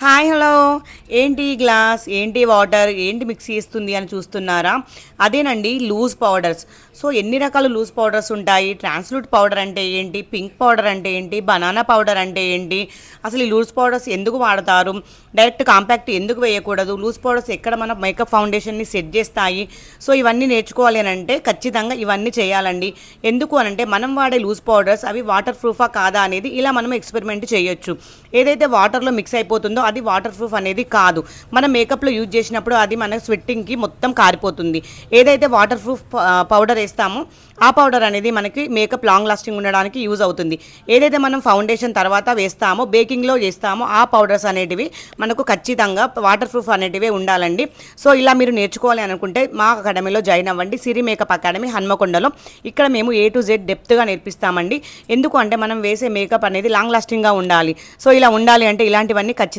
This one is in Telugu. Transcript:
Hi hello. ఏంటి గ్లాస్, ఏంటి వాటర్, ఏంటి మిక్స్ చేస్తుంది అని చూస్తున్నారా? అదేనండి లూజ్ పౌడర్స్. సో ఎన్ని రకాల లూజ్ పౌడర్స్ ఉంటాయి? ట్రాన్స్లూట్ పౌడర్ అంటే ఏంటి, పింక్ పౌడర్ అంటే ఏంటి, బనానా పౌడర్ అంటే ఏంటి, అసలు ఈ లూజ్ పౌడర్స్ ఎందుకు వాడతారు, డైరెక్ట్ కాంపాక్ట్ ఎందుకు వేయకూడదు, లూజ్ పౌడర్స్ ఎక్కడ మన మేకప్ ఫౌండేషన్ని సెట్ చేస్తాయి. సో ఇవన్నీ నేర్చుకోవాలి అని అంటే ఖచ్చితంగా ఇవన్నీ చేయాలండి. ఎందుకు అనంటే మనం వాడే లూజ్ పౌడర్స్ అవి వాటర్ ప్రూఫా కాదా అనేది ఇలా మనం ఎక్స్పెరిమెంట్ చేయొచ్చు. ఏదైతే వాటర్లో మిక్స్ అయిపోతుందో అది వాటర్ ప్రూఫ్ అనేది కాదు. మనం మేకప్లో యూజ్ చేసినప్పుడు అది మన స్వెట్టింగ్కి మొత్తం కారిపోతుంది. ఏదైతే వాటర్ ప్రూఫ్ పౌడర్ వేస్తామో ఆ పౌడర్ అనేది మనకి మేకప్ లాంగ్ లాస్టింగ్ ఉండడానికి యూజ్ అవుతుంది. ఏదైతే మనం ఫౌండేషన్ తర్వాత వేస్తామో, బేకింగ్లో చేస్తామో ఆ పౌడర్స్ అనేటివి మనకు ఖచ్చితంగా వాటర్ ప్రూఫ్ అనేటివే ఉండాలండి. సో ఇలా మీరు నేర్చుకోవాలి అనుకుంటే మా అకాడమీలో జాయిన్ అవ్వండి. సిరి మేకప్ అకాడమీ హన్మకొండలో. ఇక్కడ మేము A to Z డెప్త్గా నేర్పిస్తామండి. ఎందుకు అంటే మనం వేసే మేకప్ అనేది లాంగ్ లాస్టింగ్గా ఉండాలి. సో ఇలా ఉండాలి అంటే ఇలాంటివన్నీ ఖచ్చితంగా